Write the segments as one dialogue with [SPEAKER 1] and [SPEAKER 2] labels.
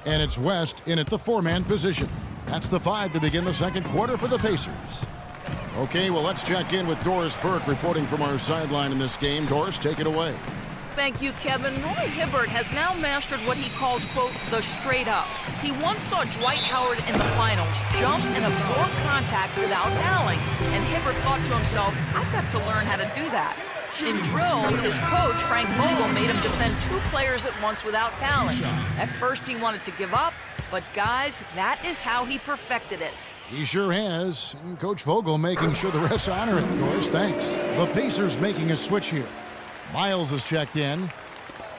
[SPEAKER 1] And it's West in at the 4-man position. That's the 5 to begin the second quarter for the Pacers. Okay, well, let's check in with Doris Burke reporting from our sideline in this game. Doris, take it away.
[SPEAKER 2] Thank you, Kevin. Roy Hibbert has now mastered what he calls, quote, the straight up. He once saw Dwight Howard in the finals jump and absorb contact without fouling. And Hibbert thought to himself, I've got to learn how to do that. In drills, his coach, Frank Vogel, made him defend 2 players at once without fouling. At first, he wanted to give up, but guys, that is how he perfected it.
[SPEAKER 1] He sure has. And Coach Vogel making sure the refs honor it. Doris, thanks. The Pacers making a switch here. Miles is checked in.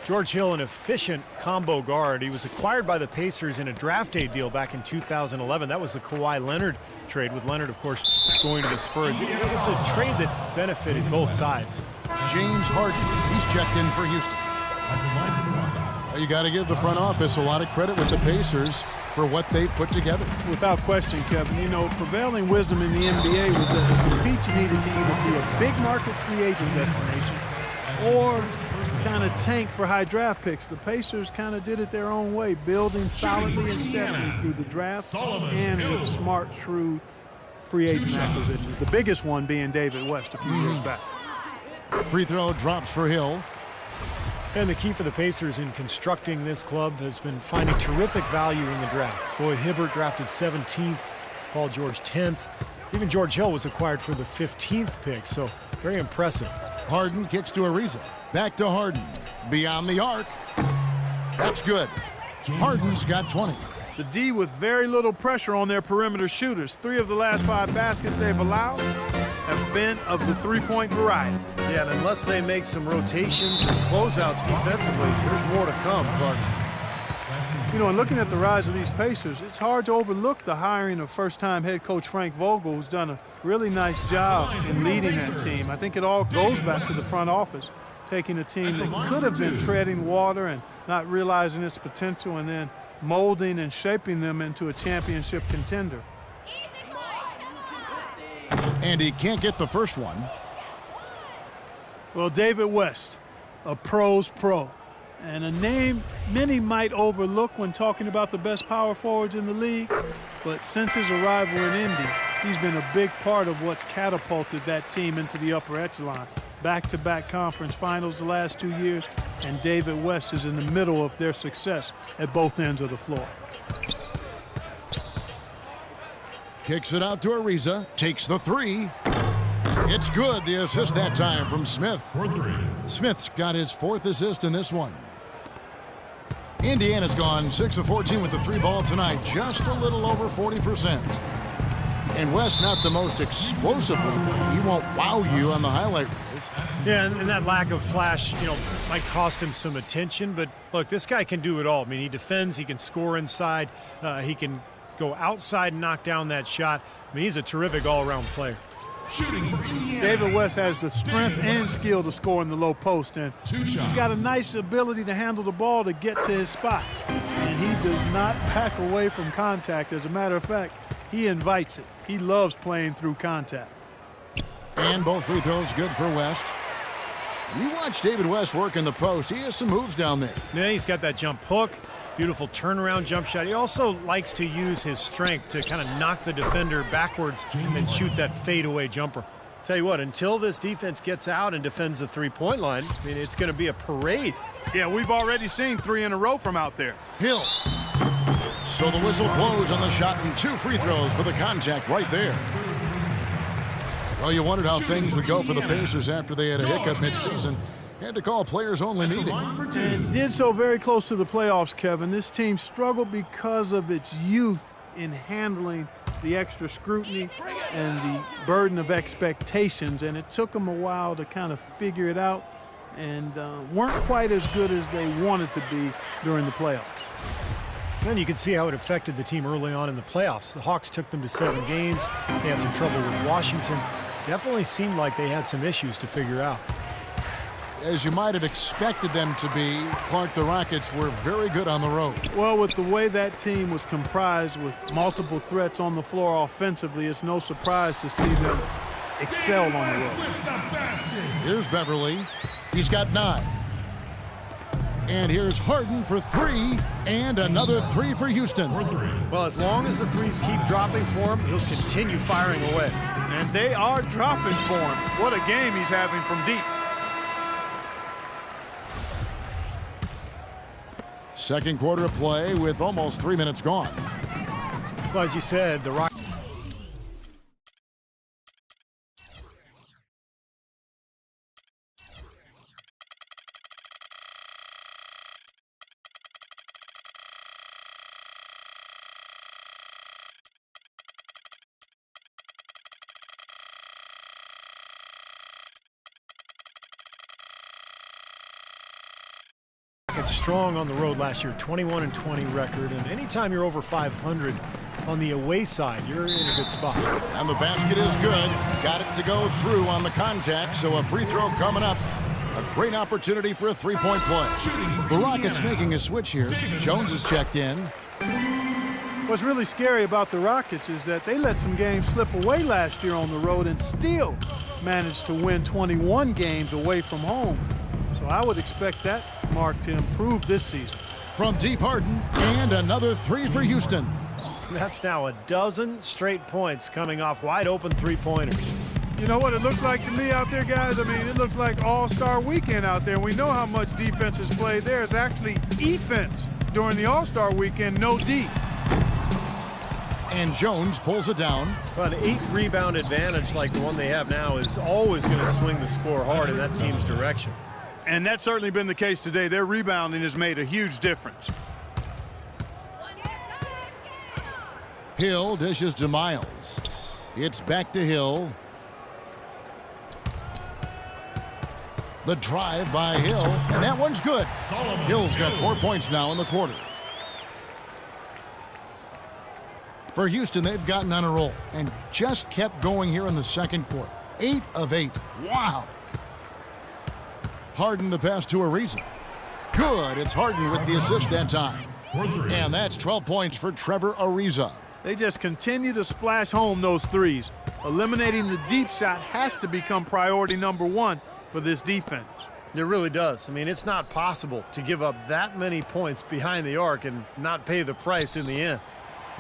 [SPEAKER 3] George Hill, an efficient combo guard. He was acquired by the Pacers in a draft day deal back in 2011. That was the Kawhi Leonard trade, with Leonard, of course, going to the Spurs. It's a trade that benefited both sides.
[SPEAKER 1] James Harden, he's checked in for Houston. You got to give the front office a lot of credit with the Pacers for what they put together.
[SPEAKER 4] Without question, Kevin. You know, prevailing wisdom in the NBA was that to compete, you needed to either be a big market free agent destination or kind of tank for high draft picks. The Pacers kind of did it their own way, building solidly and steadily through the draft and with smart, shrewd free agent acquisitions. The biggest one being David West a few years back.
[SPEAKER 1] Free throw drops for Hill.
[SPEAKER 3] And the key for the Pacers in constructing this club has been finding terrific value in the draft. Roy Hibbert drafted 17th, Paul George 10th. Even George Hill was acquired for the 15th pick, so very impressive.
[SPEAKER 1] Harden kicks to Ariza. Back to Harden. Beyond the arc. That's good. Harden's got 20.
[SPEAKER 4] The D with very little pressure on their perimeter shooters. 3 of the last 5 baskets they've allowed have been of the three-point variety.
[SPEAKER 3] Yeah, and unless they make some rotations and closeouts defensively, there's more to come, Clark.
[SPEAKER 4] You know, and looking at the rise of these Pacers, it's hard to overlook the hiring of first-time head coach Frank Vogel, who's done a really nice job in leading that team. I think it all goes back to the front office, taking a team that could have been treading water and not realizing its potential, and then molding and shaping them into a championship contender.
[SPEAKER 1] And he can't get the first one.
[SPEAKER 4] Well, David West, a pro's pro, and a name many might overlook when talking about the best power forwards in the league, but since his arrival in Indy, he's been a big part of what's catapulted that team into the upper echelon. Back-to-back conference finals the last 2 years, and David West is in the middle of their success at both ends of the floor.
[SPEAKER 1] Kicks it out to Ariza. Takes the 3. It's good. The assist that time from Smith. Smith's got his 4th assist in this one. Indiana's gone 6 of 14 with the 3 ball tonight. Just a little over 40%. And West not the most explosive leader. He won't wow you on the highlight reels.
[SPEAKER 3] Yeah, and that lack of flash, might cost him some attention. But look, this guy can do it all. I mean, he defends, he can score inside, he can go outside and knock down that shot. I mean, he's a terrific all-around player.
[SPEAKER 4] David West has the strength and skill to score in the low post, and he's got a nice ability to handle the ball to get to his spot. And he does not back away from contact. As a matter of fact, he invites it. He loves playing through contact.
[SPEAKER 1] And both free throws good for West. You watch David West work in the post. He has some moves down there.
[SPEAKER 3] Yeah, he's got that jump hook, beautiful turnaround jump shot. He also likes to use his strength to kind of knock the defender backwards and shoot that fadeaway jumper. Tell you what, until this defense gets out and defends the three-point line, I mean, it's going to be a parade.
[SPEAKER 4] Yeah, we've already seen 3 in a row from out there.
[SPEAKER 1] Hill. So the whistle blows on the shot, and 2 free throws for the contact right there. Well, you wondered how things would go for the Pacers after they had a hiccup midseason. Had to call players-only meeting.
[SPEAKER 4] And did so very close to the playoffs, Kevin. This team struggled because of its youth in handling the extra scrutiny and the burden of expectations, and it took them a while to kind of figure it out, and weren't quite as good as they wanted to be during the playoffs.
[SPEAKER 3] And you can see how it affected the team early on in the playoffs. The Hawks took them to 7 games. They had some trouble with Washington. Definitely seemed like they had some issues to figure out.
[SPEAKER 1] As you might have expected them to be, Clark, the Rockets were very good on the road.
[SPEAKER 4] Well, with the way that team was comprised with multiple threats on the floor offensively, it's no surprise to see them excel on the road.
[SPEAKER 1] Here's Beverly. He's got 9. And here's Harden for three, and another three for Houston.
[SPEAKER 3] Well, as long as the threes keep dropping for him, he'll continue firing away.
[SPEAKER 4] And they are dropping for him. What a game he's having from deep.
[SPEAKER 1] Second quarter of play with almost 3 minutes gone.
[SPEAKER 3] Well, as you said, the Rockets. Strong on the road last year, 21-20 record, and anytime you're over 500 on the away side, you're in a good spot.
[SPEAKER 1] And the basket is good. Got it to go through on the contact, so a free throw coming up. A great opportunity for a three-point play. The Rockets making a switch here. Jones is checked in.
[SPEAKER 4] What's really scary about the Rockets is that they let some games slip away last year on the road and still managed to win 21 games away from home. So I would expect that mark to improve this season.
[SPEAKER 1] From deep, Harden, and another three for Houston.
[SPEAKER 3] That's now a dozen straight points coming off wide open three-pointers.
[SPEAKER 4] You know what it looks like to me out there, guys? I mean, it looks like All-Star Weekend out there. We know how much defense is played. There's actually defense during the All-Star Weekend, no D.
[SPEAKER 1] And Jones pulls it down.
[SPEAKER 3] Well, an 8-rebound advantage like the one they have now is always going to swing the score hard in that team's direction.
[SPEAKER 4] And that's certainly been the case today. Their rebounding has made a huge difference.
[SPEAKER 1] Hill dishes to Miles. It's back to Hill. The drive by Hill, and that one's good. Hill's got 4 points now in the quarter. For Houston, they've gotten on a roll and just kept going here in the second quarter. 8 of 8. Wow. Harden the pass to Ariza. Good. It's Harden with the assist that time. And that's 12 points for Trevor Ariza.
[SPEAKER 4] They just continue to splash home those threes. Eliminating the deep shot has to become priority number one for this defense.
[SPEAKER 3] It really does. I mean, it's not possible to give up that many points behind the arc and not pay the price in the end.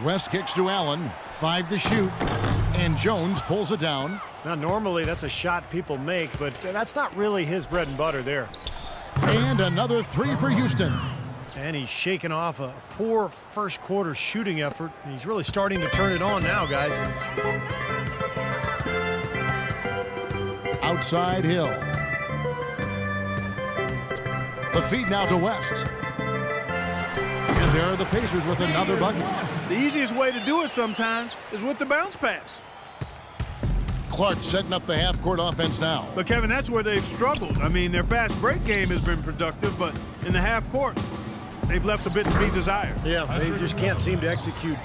[SPEAKER 1] West kicks to Allen. 5 to shoot. And Jones pulls it down.
[SPEAKER 3] Now, normally that's a shot people make, but that's not really his bread and butter there.
[SPEAKER 1] And another three for Houston.
[SPEAKER 3] And he's shaking off a poor first quarter shooting effort. And he's really starting to turn it on now, guys.
[SPEAKER 1] Outside Hill. The feed now to West. And there are the Pacers with another bucket.
[SPEAKER 4] The easiest way to do it sometimes is with the bounce pass.
[SPEAKER 1] Clark setting up the half-court offense now.
[SPEAKER 4] But, Kevin, that's where they've struggled. I mean, their fast break game has been productive, but in the half court, they've left a bit to be desired.
[SPEAKER 3] Yeah, they just can't seem to execute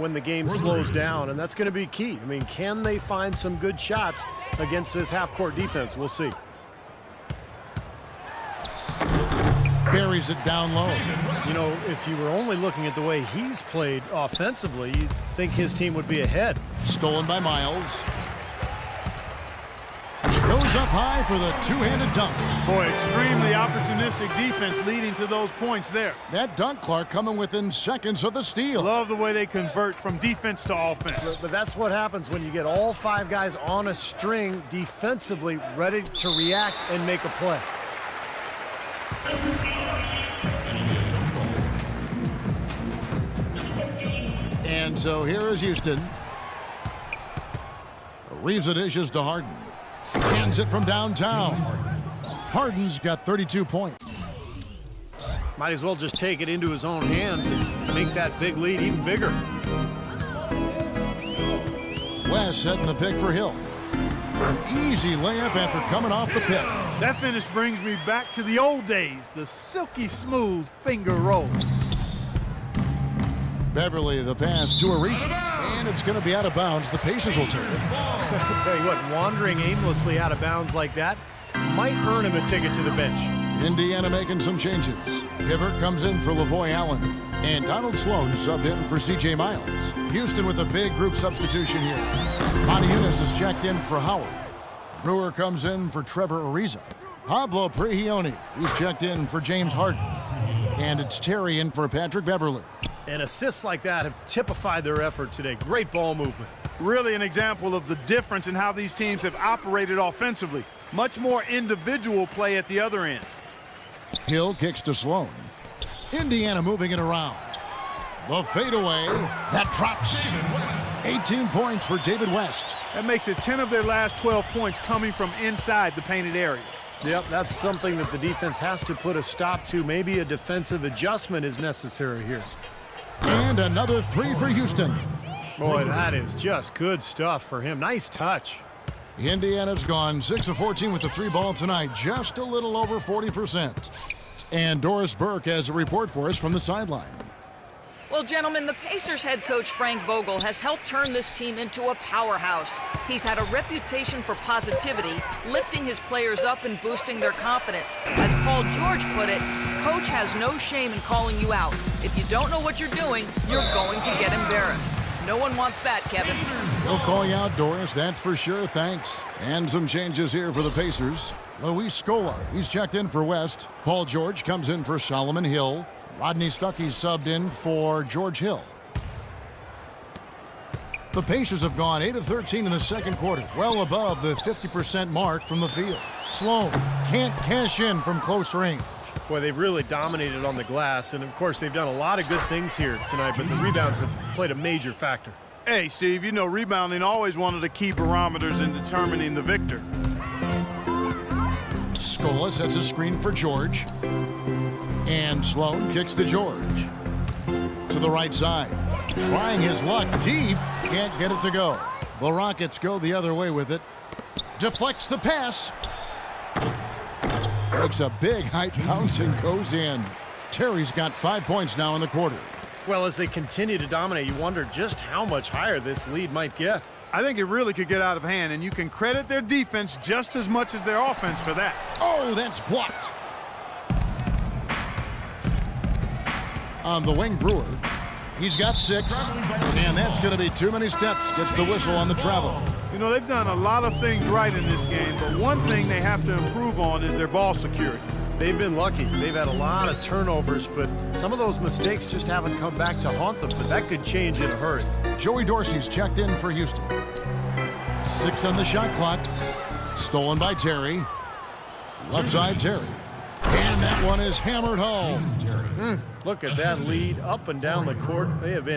[SPEAKER 3] when the game slows down, and that's going to be key. I mean, can they find some good shots against this half-court defense? We'll see.
[SPEAKER 1] Carries it down low.
[SPEAKER 3] You know, if you were only looking at the way he's played offensively, you'd think his team would be ahead.
[SPEAKER 1] Stolen by Miles. Goes up high for the two-handed dunk.
[SPEAKER 4] Boy, extremely opportunistic defense leading to those points there.
[SPEAKER 1] That dunk, Clark, coming within seconds of the steal.
[SPEAKER 4] Love the way they convert from defense to offense.
[SPEAKER 3] But that's what happens when you get all 5 guys on a string defensively ready to react and make a play.
[SPEAKER 1] And so here is Houston. Ariza dishes to Harden. Hands it from downtown. Harden's got 32 points.
[SPEAKER 3] Might as well just take it into his own hands and make that big lead even bigger.
[SPEAKER 1] West setting the pick for Hill. An easy layup after coming off the pick.
[SPEAKER 4] That finish brings me back to the old days, the silky smooth finger roll.
[SPEAKER 1] Beverly the pass to Ariza. And it's going to be out of bounds. The Pacers will take it.
[SPEAKER 3] I'll tell you what, wandering aimlessly out of bounds like that might earn him a ticket to the bench.
[SPEAKER 1] Indiana making some changes. Hibbert comes in for Lavoy Allen. And Donald Sloan subbed in for C.J. Miles. Houston with a big group substitution here. Monty Eunice is checked in for Howard. Brewer comes in for Trevor Ariza. Pablo Prigioni. He's checked in for James Harden. And it's Terry in for Patrick Beverly.
[SPEAKER 3] And assists like that have typified their effort today. Great ball movement.
[SPEAKER 4] Really an example of the difference in how these teams have operated offensively. Much more individual play at the other end.
[SPEAKER 1] Hill kicks to Sloan. Indiana moving it around. The fadeaway. That drops. 18 points for David West.
[SPEAKER 4] That makes it 10 of their last 12 points coming from inside the painted area.
[SPEAKER 3] Yep, that's something that the defense has to put a stop to. Maybe a defensive adjustment is necessary here.
[SPEAKER 1] And another three for Houston.
[SPEAKER 3] Boy, that is just good stuff for him. Nice touch.
[SPEAKER 1] Indiana's gone 6 of 14 with the three ball tonight, just a little over 40%. And Doris Burke has a report for us from the sideline.
[SPEAKER 2] Well, gentlemen, the Pacers head coach Frank Vogel has helped turn this team into a powerhouse. He's had a reputation for positivity, lifting his players up and boosting their confidence. As Paul George put it, coach has no shame in calling you out. If you don't know what you're doing, you're going to get embarrassed. No one wants that, Kevin.
[SPEAKER 1] He'll call you out, Doris, that's for sure, thanks. And some changes here for the Pacers. Luis Scola, he's checked in for West. Paul George comes in for Solomon Hill. Rodney Stuckey subbed in for George Hill. The Pacers have gone 8 of 13 in the second quarter, well above the 50% mark from the field. Sloan can't cash in from close range.
[SPEAKER 3] Boy, they've really dominated on the glass, and of course they've done a lot of good things here tonight, but the rebounds have played a major factor.
[SPEAKER 4] Hey, Steve, you know rebounding always one of the key barometers in determining the victor.
[SPEAKER 1] Scola sets a screen for George. And Sloan kicks to George. To the right side. Trying his luck deep. Can't get it to go. The Rockets go the other way with it. Deflects the pass. Makes a big high bounce and goes in. Terry's got 5 points now in the quarter.
[SPEAKER 3] Well, as they continue to dominate, you wonder just how much higher this lead might get.
[SPEAKER 4] I think it really could get out of hand, and you can credit their defense just as much as their offense for that.
[SPEAKER 1] Oh, that's blocked. On the wing, Brewer. He's got 6, and that's going to be too many steps. Gets the whistle on the travel.
[SPEAKER 4] You know, they've done a lot of things right in this game, but one thing they have to improve on is their ball security.
[SPEAKER 3] They've been lucky. They've had a lot of turnovers, but some of those mistakes just haven't come back to haunt them, but that could change in a hurry.
[SPEAKER 1] Joey Dorsey's checked in for Houston. 6 on the shot clock. Stolen by Terry. Left side, Terry. And that one is hammered home.
[SPEAKER 3] Look at that lead up and down the court. They have been